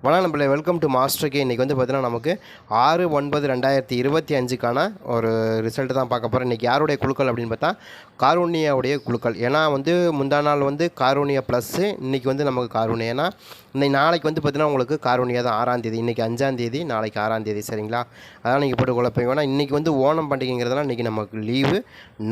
வணக்கம் நம்மளே welcome to மாஸ்டருக்கு. இன்றைக்கி வந்து பார்த்தீங்கன்னா நமக்கு 6/9/2025க்கான ஒரு ரிசல்ட்டு தான் பார்க்க போகிறோம். இன்றைக்கி யாருடைய குழுக்கள் அப்படின்னு பார்த்தா காரூணியாவுடைய குழுக்கள். ஏன்னா வந்து முந்தா நாள் வந்து காரூணியா ப்ளஸ்ஸு, இன்றைக்கி வந்து நமக்கு காரூணியா. ஏன்னா இன்னைக்கு நாளைக்கு வந்து பார்த்தீங்கன்னா உங்களுக்கு காரூணியா தான் 6ஆம் தேதி, இன்றைக்கி 5ஆம் தேதி, நாளைக்கு 6ஆம் தேதி. சரிங்களா? அதான் நீங்கள் போட்டு குழப்பீங்க. ஏன்னா இன்றைக்கி வந்து ஓணம் பண்டிகைங்கிறதுனால இன்றைக்கி நமக்கு லீவு,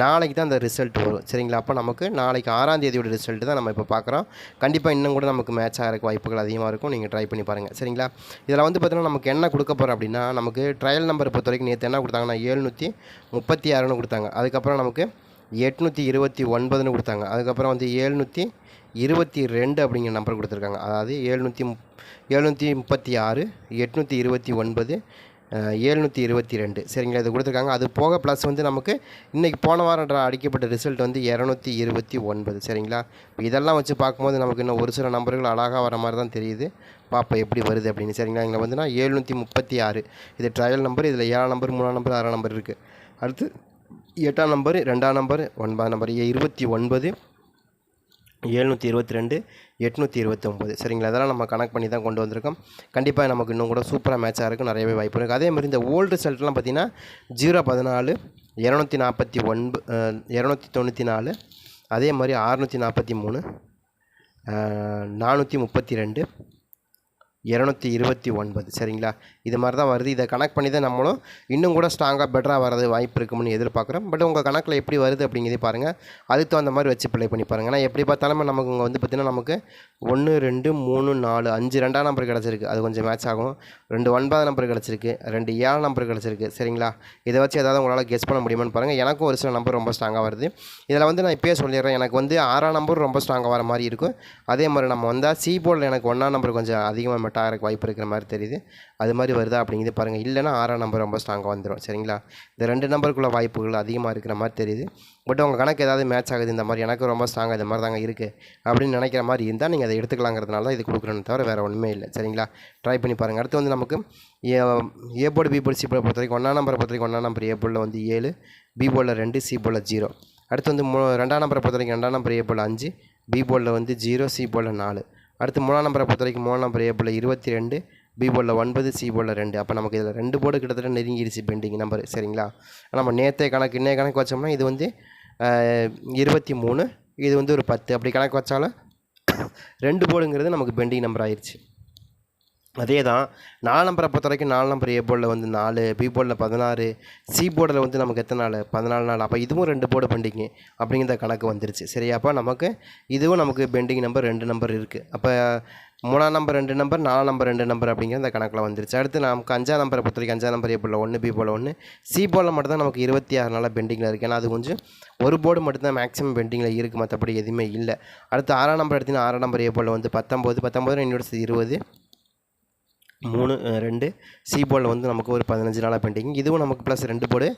நாளைக்கு தான் அந்த ரிசல்ட் வரும். சரிங்களா? அப்போ நமக்கு நாளைக்கு 6ஆம் தேதியோட ரிசல்ட்டு தான் நம்ம இப்போ பார்க்குறோம். கண்டிப்பாக இன்னும் கூட நமக்கு மேட்ச் ஆகிறதுக்கு வாய்ப்புகள் அதிகமாக இருக்கும். நீங்கள் ட்ரை பண்ணி பாருங்கள். சரிங்களா? இதில் வந்து பார்த்தீங்கன்னா நமக்கு என்ன கொடுக்க போகிறோம் அப்படின்னா, நமக்கு ட்ரையல் நம்பர் பொறுத்த வரைக்கும் நேற்று என்ன கொடுத்தாங்கன்னா 736ன்னு கொடுத்தாங்க. அதுக்கப்புறம் நமக்கு 829ன்னு கொடுத்தாங்க. அதுக்கப்புறம் வந்து 722 அப்படிங்கிற நம்பர் கொடுத்துருக்காங்க. அதாவது 736, 829, 722. சரிங்களா? இது கொடுத்துருக்காங்க. அது போக ப்ளஸ் வந்து நமக்கு இன்றைக்கி போன வாரம் அடிக்கப்பட்ட ரிசல்ட் வந்து 229. சரிங்களா? இதெல்லாம் வச்சு பார்க்கும்போது நமக்கு இன்னும் ஒரு சில நம்பர்கள் அழகாக வர மாதிரி தான் தெரியுது. பார்ப்போம் எப்படி வருது அப்படின்னு. சரிங்களா? இங்கே வந்துன்னா 736 இது ட்ரையல் நம்பர். இதில் 7ஆம் நம்பர், 3ஆம் நம்பர், 6ஆம் நம்பர் இருக்குது. அடுத்து 8ஆம் நம்பர், 2ஆம் நம்பர், 9ஆம் நம்பர், 29, 722, 829. சரிங்களா? அதெல்லாம் நம்ம கனெக்ட் பண்ணி தான் கொண்டு வந்திருக்கோம். கண்டிப்பாக நமக்கு இன்னும் கூட சூப்பராக மேட்சாக இருக்கும், நிறையவே வாய்ப்பு இருக்குது. அதே மாதிரி இந்த ஓல்டு ரிசல்ட்லாம் பார்த்திங்கன்னா 014, 249, 294, அதே மாதிரி 643, 432, 229. சரிங்களா? இது மாதிரி தான் வருது. இதை கனெக்ட் பண்ணி தான் நம்மளும் இன்னும் கூட ஸ்ட்ராங்காக பெட்டராக வரது வாய்ப்பு இருக்கும்னு எதிர்பார்க்குறோம். பட் உங்கள் கணக்கில் எப்படி வருது அப்படிங்கிறதே பாருங்கள். அதுக்கு தகுந்த மாதிரி வச்சு ப்ளே பண்ணி பாருங்கள். ஆனால் எப்படி பார்த்தாலும் நமக்கு இங்கே வந்து பார்த்திங்கன்னா நமக்கு 1, 2, 3, 4, 5 2ஆம் நம்பர் கிடச்சிருக்கு. அது கொஞ்சம் மேட்ச் ஆகும். 2 9ஆம் நம்பர் கிடச்சிருக்கு, 2 7ஆம் நம்பர் கிடச்சிருக்கு. சரிங்களா? இதை வச்சு ஏதாவது உங்களால் கெஸ் பண்ண முடியுமான்னு பாருங்கள். எனக்கும் ஒரு சில நம்பர் ரொம்ப ஸ்ட்ராங்காக வருது. இதில் வந்து நான் இப்போயே சொல்லிடுறேன், எனக்கு வந்து 6ஆம் நம்பர் ரொம்ப ஸ்ட்ராங்காக வர மாதிரி இருக்கும். அதே மாதிரி நம்ம வந்தால் சி போர்டில் எனக்கு 1ஆம் நம்பர் கொஞ்சம் அதிகமாக மெட்டாகிறக்கு வாய்ப்பு இருக்கிற மாதிரி தெரியுது. அது மாதிரி வருதா அப்படிங்கிறது பாருங்கள். இல்லைனா 6ஆம் நம்பர் ரொம்ப ஸ்ட்ராங்காக வந்துடும். சரிங்களா? இந்த 2 நம்பருக்குள்ள வாய்ப்புகள் அதிகமாக இருக்கிற மாதிரி தெரியுது. பட் உங்கள் கணக்கு ஏதாவது மேட்ச் ஆகுது, இந்த மாதிரி எனக்கு ரொம்ப ஸ்ட்ராங்காக இந்த மாதிரி தாங்க இருக்குது அப்படின்னு நினைக்கிற மாதிரி இருந்தால் நீங்கள் அதை எடுத்துக்கலாங்கிறதுனால தான் இது கொடுக்குறேன்னு தவிர வேறு ஒன்றுமே இல்லை. சரிங்களா? ட்ரை பண்ணி பாருங்கள். அடுத்து வந்து நமக்கு A board, B board, C board பொறுத்த வரைக்கும் 1ஆம் நம்பரை பொறுத்த வரைக்கும் 1ஆம் நம்பர் ஏ போர்டில் வந்து 7, பி போர்டில் 2, சி போர்டில் 0. அடுத்து வந்து 2ஆம் நம்பரை பொறுத்த வரைக்கும் 2ஆம் நம்பர் ஏ போர்டில் 5, பி போர்டில் வந்து 0, சி போர்டில் 4. அடுத்து 3ஆம் நம்பரை பொறுத்த வரைக்கும் 3ஆம் நம்பர் ஏ போர்டில் 22, பி போர்டில் 9, சி போர்டில் 2. அப்போ நமக்கு இதில் 2 போர்டு கிட்டத்தட்ட நெருங்கிடுச்சு பெண்டிங் நம்பர். சரிங்களா? நம்ம நேற்றைய கணக்கு இன்னைய கணக்கு வச்சோம்னா இது வந்து 23, இது வந்து ஒரு 10. அப்படி கணக்கு வச்சாலும் 2 போர்டுங்கிறது நமக்கு பெண்டிங் நம்பர் ஆயிடுச்சு. அதே தான் 4 நம்பரை பொறுத்த வரைக்கும் 4 நம்பர் ஏ போர்டில் வந்து 4, பி போர்டில் 16, சி போர்டில் வந்து நமக்கு எத்தனை நாள் 14 நாள். அப்போ இதுவும் 2 போர்டு பெண்டிங்கு அப்படிங்கிற கணக்கு வந்துருச்சு. சரியா? அப்போ நமக்கு இதுவும் நமக்கு பெண்டிங் நம்பர் 2 நம்பர் இருக்குது. அப்போ 3ஆம் நம்பர் 2 நம்பர், 4ஆம் நம்பர் 2 நம்பர் அப்படிங்கிற இந்த கணக்கில் வந்துருச்சு. அடுத்து நமக்கு 5ஆம் நம்பரை பொறுத்த வரைக்கும் 5ஆம் நம்பர் ஏ போர்டில் 1, பி போர்டில் 1, சி போர்டில் மட்டும் தான் நமக்கு 26 நாளாக பெண்டிங்கில் இருக்குது. ஏன்னா அது கொஞ்சம் ஒரு போர்டு மட்டும்தான் மேக்ஸிமம் பெண்டிங்கில் இருக்குது, மற்றபடி எதுவுமே இல்லை. அடுத்து 6ஆம் நம்பர் எடுத்திங்கன்னா 6ஆம் நம்பர் ஏ போர்டில் வந்து 19, என்னோட 20, 3, 2, சி போர்டில் வந்து நமக்கு ஒரு 15 நாளாக பெண்டிங். இதுவும் நமக்கு ப்ளஸ் 2 போர்டு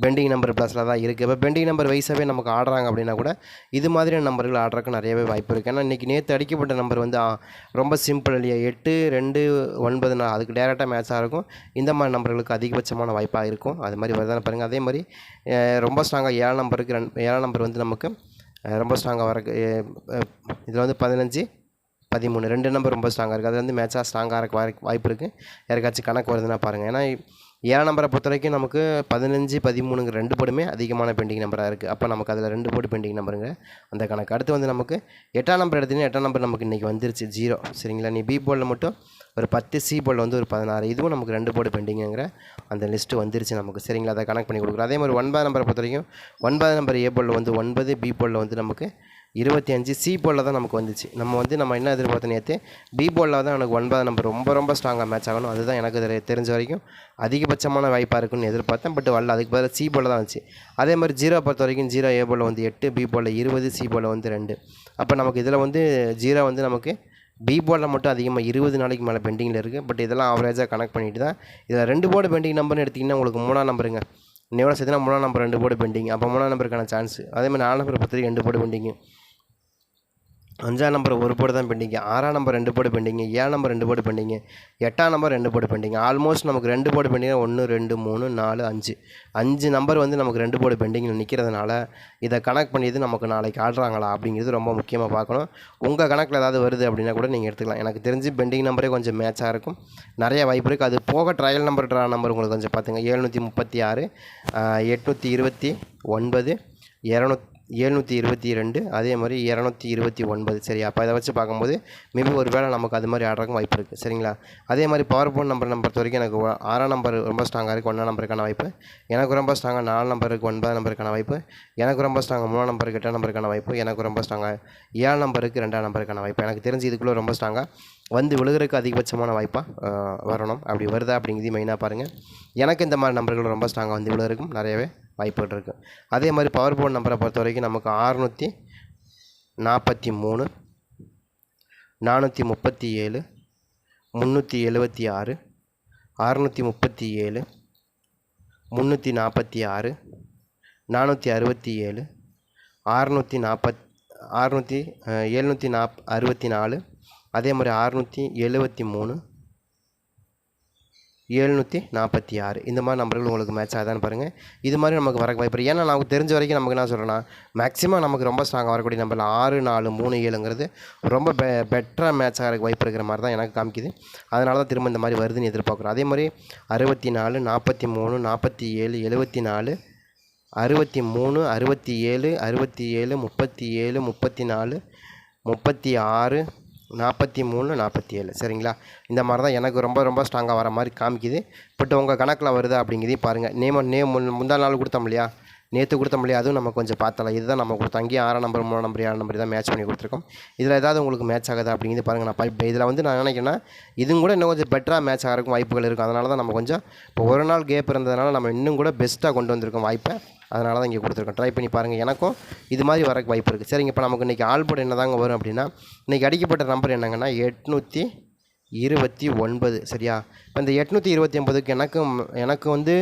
பெண்டிங் நம்பர் ப்ளஸில் தான் இருக்குது. இப்போ பெண்டிங் நம்பர் வைஸாகவே நமக்கு ஆடுறாங்க அப்படின்னா கூட இது மாதிரியான நம்பர்கள் ஆடுறதுக்கு நிறையவே வாய்ப்பு இருக்குது. ஏன்னா இன்றைக்கி நேற்று அடிக்கப்பட்ட நம்பர் வந்து ரொம்ப சிம்பிள் இல்லையா? 8, 2, 9 4 அதுக்கு டேரெக்டாக மேட்சாக இருக்கும். இந்த மாதிரி நம்பர்களுக்கு அதிகபட்சமான வாய்ப்பாக இருக்கும். அது மாதிரி வருதானே பாருங்கள். அதே மாதிரி ரொம்ப ஸ்ட்ராங்காக 7ஆம் நம்பருக்கு 7ஆம் நம்பர் வந்து நமக்கு ரொம்ப ஸ்ட்ராங்காக வரக்கு இதில் வந்து 15, 13 2 நம்பர் ரொம்ப ஸ்ட்ராங்காக இருக்குது. அது வந்து மேட்சாக ஸ்ட்ராங்காக இருக்க வாய்ப்பு இருக்குது. யாருக்காச்சும் கணக்கு வருதுன்னா பாருங்கள். ஏன்னா 7ஆம் நம்பரை பொறுத்த வரைக்கும் நமக்கு 15, 13ங்கிற 2 போர்டுமே அதிகமான பெண்டிங் நம்பராக இருக்குது. அப்போ நமக்கு அதில் 2 போர்டு பெண்டிங் நம்பருங்க அந்த கணக்கு. அடுத்து வந்து நமக்கு 8ஆம் நம்பர் எடுத்திங்கன்னா 8ஆம் நம்பர் நமக்கு இன்றைக்கி வந்துருச்சு 0. சரிங்களா? நீ பி போர்டில் மட்டும் ஒரு 10, சி போர்டில் வந்து ஒரு 16, இதுவும் நமக்கு 2 போர்டு பெண்டிங்குங்கிற அந்த லிஸ்ட்டு வந்துருச்சு நமக்கு. சரிங்களா? அதை கனெக்ட் பண்ணி கொடுக்குறோம். அதே மாதிரி 9ஆம் நம்பரை பொறுத்த வரைக்கும் 9ஆம் நம்பர் ஏ போர்டில் வந்து 9, பி போர்டில் வந்து நமக்கு 25, சி போர்டில் தான் நமக்கு வந்துச்சு. நம்ம என்ன எதிர்பார்த்தோம் நேற்று பி போர்டில் தான் எனக்கு 9ஆம் நம்பர் ரொம்ப ஸ்ட்ராங்காக மேட்ச் ஆகணும். அதுதான் எனக்கு தெரிஞ்ச வரைக்கும் அதிகபட்சமான வாய்ப்பாக இருக்குன்னு எதிர்பார்த்தேன். பட் வரல, அதுக்கு பதிலாக சி போர்டில் தான் வந்துச்சு. அதே மாதிரி 0 பொறுத்த வரைக்கும் 0 ஏ போர்டில் வந்து 8, பி போர்டில் 20, சி போர்டில் வந்து 2. அப்போ நமக்கு இதில் வந்து 0 வந்து நமக்கு பி போர்டில் மட்டும் அதிகமாக 20 நாளைக்கு மேலே பெண்டிங்கில் இருக்குது. பட் இதெல்லாம் ஆவரேஜாக கனெக்ட் பண்ணிட்டு தான் இதில் 2 போர்டு பெண்டிங் நம்பர்னு எடுத்திங்கன்னா உங்களுக்கு 3ஆம் நம்பருங்க. இன்னையோட சேர்த்துனா 3ஆம் நம்பர் 2 போர்டு பெண்டிங். அப்போ 3ஆம் நம்பருக்கான சான்ஸ். அதே மாதிரி 4ஆம் நம்பர் பொறுத்த வரைக்கும் 2 போர்டு பெண்டிங்கு. அஞ்சாம் நம்பர் ஒரு போர்டு தான் பெண்டிங்கு, ஆறாம் number 2 board pending, 7 number 2 board pending, 8ஆம் நம்பர் 2 போர்டு பெண்டிங்கு. ஆல்மோஸ்ட் நமக்கு 2 போர்டு பெண்டிங் 1 2 3 4 5 5 நம்பர் வந்து நமக்கு 2 போர்டு பெண்டிங்கில் நிற்கிறதுனால இதை கனெக்ட் பண்ணியது நமக்கு நாளைக்கு ஆடுறாங்களா அப்படிங்கிறது ரொம்ப முக்கியமாக பார்க்கணும். உங்கள் கணக்கில் ஏதாவது வருது அப்படின்னா கூட நீங்கள் எடுத்துக்கலாம். எனக்கு தெரிஞ்சு பெண்டிங் நம்பரே கொஞ்சம் மேட்சாக இருக்கும், நிறைய வாய்ப்பு இருக்குது. அது போக ட்ரையல் நம்பர் ட்ரா நம்பர் உங்களுக்கு கொஞ்சம் பார்த்துங்க. 736 829 722 அதே மாதிரி 229. சரி, அப்போ இதை வச்சு பார்க்கும்போது மேபி ஒரு வேளை நமக்கு அது மாதிரி ஆடுறதுக்கும் வாய்ப்பு இருக்குது. சரிங்களா? அதே மாதிரி பவர் போன் நம்பர் பொறுத்த வரைக்கும் எனக்கு 6ஆம் நம்பர் ரொம்ப ஸ்ட்ராங்காக இருக்குது, 1ஆம் நம்பருக்கான வாய்ப்பு. எனக்கு ரொம்ப ஸ்ட்ராங்காக 4 நம்பருக்கு 9ஆம் நம்பருக்கான வாய்ப்பு. எனக்கு ரொம்ப ஸ்ட்ராங்காக 3ஆம் நம்பருக்கு 8ஆம் நம்பருக்கான வாய்ப்பு. எனக்கு ரொம்ப ஸ்ட்ராங்காக 7ஆம் நம்பருக்கு 2ஆம் நம்பருக்கான வாய்ப்பு. எனக்கு தெரிஞ்சு இதுக்குள்ளே ரொம்ப ஸ்ட்ராங்காக வந்து விழுகிறதுக்கு அதிகபட்சமான வாய்ப்பாக வரணும். அப்படி வருதா அப்படிங்கிறது மெயினாக பாருங்கள். எனக்கு இந்த மாதிரி நம்பர்கள் ரொம்ப ஸ்ட்ராங்காக வந்து விழுகிறதுக்கும் நிறையவே வாய்ப்புகள் இருக்குது. அதே மாதிரி பவர் போர்டு நம்பரை பொறுத்த வரைக்கும் நமக்கு 643 437 376 637 346 467 764 அதே மாதிரி 673 746 இந்த மாதிரி நம்பர்கள் உங்களுக்கு மேட்ச் ஆகுதான்னு பாருங்கள். இது மாதிரி நமக்கு வர வாய்ப்பு. ஏன்னா நமக்கு தெரிஞ்ச வரைக்கும் நமக்கு என்ன சொல்கிறேன்னா, மேக்ஸிமம் நமக்கு ரொம்ப ஸ்ட்ராங்காக வரக்கூடிய நம்பரில் 6 4 3 7ங்கிறது ரொம்ப பெட்டராக மேட்ச் ஆகிறதுக்கு வாய்ப்பு இருக்கிற மாதிரி தான் எனக்கு காமிக்குது. அதனால தான் திரும்ப இந்த மாதிரி வருதுன்னு எதிர்பார்க்குறோம். அதே மாதிரி 64 43 47 74 63 67 67 37 34 36 43 47. சரிங்களா? இந்த மாதிரி தான் எனக்கு ரொம்ப ரொம்ப ஸ்ட்ராங்காக வர மாதிரி காமிக்குது. பட் உங்கள் கணக்கில் வருதா அப்படிங்கிறதையும் பாருங்கள். முந்தா நாள் கொடுத்தோம் இல்லையா, நேற்று கொடுத்தோம் இல்லையா, அதுவும் நம்ம கொஞ்சம் பார்த்தலாம். இதுதான் நம்ம கொடுத்தோம். அங்கேயும் 6ஆம் நம்பர் 3ஆம் நம்பர் 7ஆம் நம்பர் தான் மேட்ச் பண்ணி கொடுத்துருக்கோம். இதில் ஏதாவது உங்களுக்கு மேட்ச் ஆகுதா அப்படிங்கிறது பாருங்கள். நான் இப்போ இதில் வந்து நான் நினைக்கிறேன்னா இதுவும் கூட இன்னும் கொஞ்சம் பெட்டராக மேட்ச் ஆகிறதுக்கும் வாய்ப்புகள் இருக்குது. அதனால தான் நம்ம கொஞ்சம் இப்போ ஒரு நாள் கேப் இருந்ததுனால நம்ம இன்னும் கூட பெஸ்ட்டாக கொண்டு வந்திருக்கோம் வாய்ப்பை. அதனால தான் இங்கே கொடுத்துருக்கோம். ட்ரை பண்ணி பாருங்கள். எனக்கும் இது மாதிரி வரக்கு வாய்ப்பு இருக்குது. சரிங்க, இப்போ நமக்கு இன்றைக்கி ஆல்போர்டு என்ன தாங்க வரும் அப்படின்னா, இன்றைக்கி அடிக்கப்பட்ட நம்பர் என்னங்கன்னா 829. சரியா? இப்போ இந்த 829க்கு எனக்கு வந்து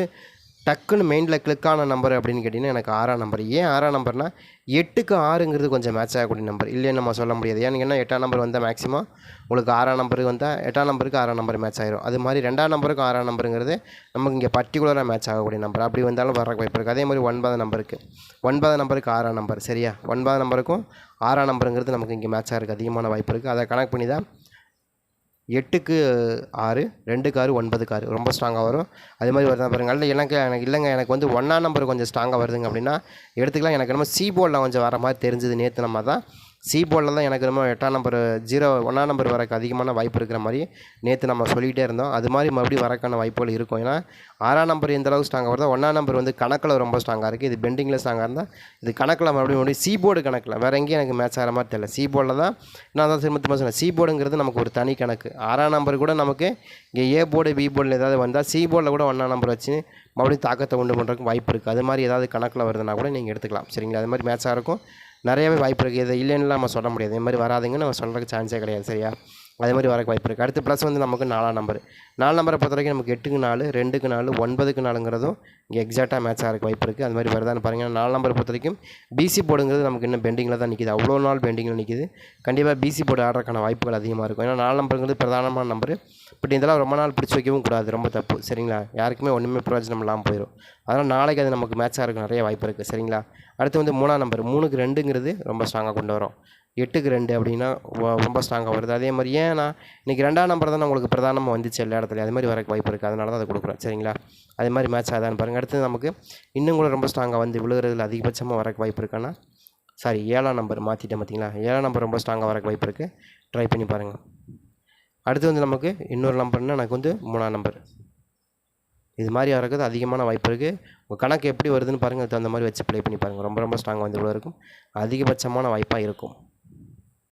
டக்குன்னு மெயினில் கிளிக்கான நம்பர் அப்படின்னு கேட்டிங்கன்னா எனக்கு 6ஆம் நம்பர். ஏன் 6ஆம் நம்பர்னால் 8க்கு 6ங்கிறது கொஞ்சம் மேட்ச் ஆகக்கூடிய நம்பர் இல்லைன்னு நம்ம சொல்ல முடியாது. ஏன்னு கேட்டால் 8ஆம் நம்பர் வந்தால் மேக்ஸிமம் உங்களுக்கு 6ஆம் நம்பருக்கு வந்தால் 8ஆம் நம்பருக்கு 6ஆம் நம்பர் மேட்ச் ஆகிடும். அது மாதிரி 2ஆம் நம்பருக்கு 6ஆம் நம்பருங்கிறது நமக்கு இங்கே பர்டிகுலராக மேட்ச் ஆகக்கூடிய நம்பர். அப்படி வந்தாலும் வர வாய்ப்பு இருக்குது. அதே மாதிரி 9ஆம் நம்பருக்கு 6ஆம் நம்பர். சரியா? 9ஆம் நம்பருக்கும் 6ஆம் நம்பருங்கிறது நமக்கு இங்கே மேட்ச் ஆகிறதுக்கு அதிகமான வாய்ப்பு இருக்குது. அதை கனெக்ட் பண்ணி தான் 8க்கு 6 2க்கு 6 9க்கு 6 ரொம்ப ஸ்ட்ராங்காக வரும். அது மாதிரி வருதா பாருங்கள். இல்லை எனக்கு இல்லைங்க, எனக்கு வந்து 1ஆம் நம்பர் கொஞ்சம் ஸ்ட்ராங்காக வருதுங்க அப்படின்னா எடுத்துக்கலாம். எனக்கு நம்ம சி போர்டில் கொஞ்சம் வர மாதிரி தெரிஞ்சது நேற்று. நம்ம தான் சி போர்டில் தான் எனக்கு நம்ம 8ஆம் நம்பர் 1ஆம் நம்பர் வரக்கு அதிகமான வாய்ப்பு இருக்கிற மாதிரி நேற்று நம்ம சொல்லிகிட்டே இருந்தோம். அது மாதிரி மறுபடியும் வரக்கான வாய்ப்புகள் இருக்கும். ஏன்னா 6ஆம் நம்பர் எந்த அளவுக்கு ஸ்ட்ராங்காக வருதோ 1ஆம் நம்பர் வந்து கணக்கில் ரொம்ப ஸ்ட்ராங்காக இருக்குது. இது பெண்டிங்கில் ஸ்ட்ராங்காக இருந்தால் இது கணக்கில் மறுபடியும் சி போர்டு கணக்கில் வேறு எங்கேயும் எனக்கு மேட்ச் ஆகிற மாதிரி தெரியல. சி போர்டில் தான் நான் தான் திரும்ப சொன்னேன். சி போர்டுங்கிறது நமக்கு ஒரு தனி கணக்கு. 6ஆம் நம்பர் கூட நமக்கு இங்கே ஏ போர்டு பி போர்டில் ஏதாவது வந்தால் சி போர்டில் கூட 1ஆம் நம்பர் வச்சு மறுபடியும் தாக்கத்தை உண்டு பண்ணுறதுக்கு வாய்ப்பு இருக்குது. அது மாதிரி ஏதாவது கணக்கில் வருதுன்னா கூட நீங்கள் எடுத்துக்கலாம். சரிங்களா? அது மாதிரி மேட்சாக இருக்கும். நிறையவே வாய்ப்பு இருக்குது. இதை இல்லைன்னு நம்ம சொல்ல முடியாது. இது மாதிரி வராதுங்கன்னு நம்ம சொல்கிறதுக்கு சான்ஸே கிடையாது. சரியா? அதே மாதிரி வரக்கு வாய்ப்பு இருக்குது. அடுத்து ப்ளஸ் வந்து நமக்கு 4ஆம் நம்பர். 4 நம்பரை பொறுத்த வரைக்கும் நமக்கு 8க்கு 4 2க்கு 4 9க்கு 4ங்கிறதும் இங்கே எக்ஸாக்டாக மேட்ச் ஆகிறக்கு வாய்ப்பு இருக்குது. அது மாதிரி வருதான்னு பாருங்கள். 4 நம்பரை பொறுத்த வரைக்கும் பிசி போர்டுங்கிறது நமக்கு இன்னும் பெண்டிங்கில் தான் நிற்கிது. அவ்வளோ நாள் பெண்டிங்கில் நிற்கிது. கண்டிப்பாக பிசி போர்டு ஆடுறதுக்கான வாய்ப்புகள் அதிகமாக இருக்கும். ஏன்னா 4 நம்பருங்கிறது பிரதானமான நம்பர். பட் இதெல்லாம் ரொம்ப நாள் பிடிச்சி வைக்கவும் கூடாது, ரொம்ப தப்பு. சரிங்களா? யாருக்குமே ஒன்றுமே பிரயோஜனம் இல்லாமல் போயிடும். அதனால் நாளைக்கு அது நமக்கு மேட்ச் ஆகிறதுக்கு நிறைய வாய்ப்பு இருக்குது. சரிங்களா? அடுத்து வந்து 3ஆம் நம்பர் 3க்கு 2ங்கிறது ரொம்ப ஸ்ட்ராங்காக கொண்டு வரும். 8க்கு 2 அப்படின்னா ரொம்ப ஸ்ட்ராங்காக வருது. அதே மாதிரி ஏன்னா இன்றைக்கி 2ஆம் நம்பர் தான் உங்களுக்கு பிரதானமாக வந்துச்சு எல்லா இடத்துலையும். அது மாதிரி வரக்கு வாய்ப்பு இருக்குது. அதனால தான் அதை கொடுக்குறோம். சரிங்களா? அதே மாதிரி மேட்ச் ஆகுதான்னு பாருங்கள். அடுத்து நமக்கு இன்னும் கூட ரொம்ப ஸ்ட்ராங்காக வந்து விழுகிறதுல அதிகபட்சமாக வரக்கு வாய்ப்பு இருக்கான்னா 7ஆம் நம்பர் மாற்றிட்டேன் பார்த்தீங்களா? 7ஆம் நம்பர் ரொம்ப ஸ்ட்ராங்காக வரக்கு வாய்ப்பு இருக்குது. ட்ரை பண்ணி பாருங்கள். அடுத்து வந்து நமக்கு இன்னொரு நம்பர்னால் எனக்கு வந்து 3ஆம் நம்பர். இது மாதிரி வரது அதிகமான வாய்ப்பு இருக்குது. உங்கள் கணக்கு எப்படி வருதுன்னு பாருங்கள். அதுக்கு தகுந்த மாதிரி வச்சு ப்ளே பண்ணி பாருங்கள். ரொம்ப ரொம்ப ஸ்ட்ராங்காக வந்து இவ்வளோ இருக்கும். அதிகபட்சமான வாய்ப்பாக இருக்கும்.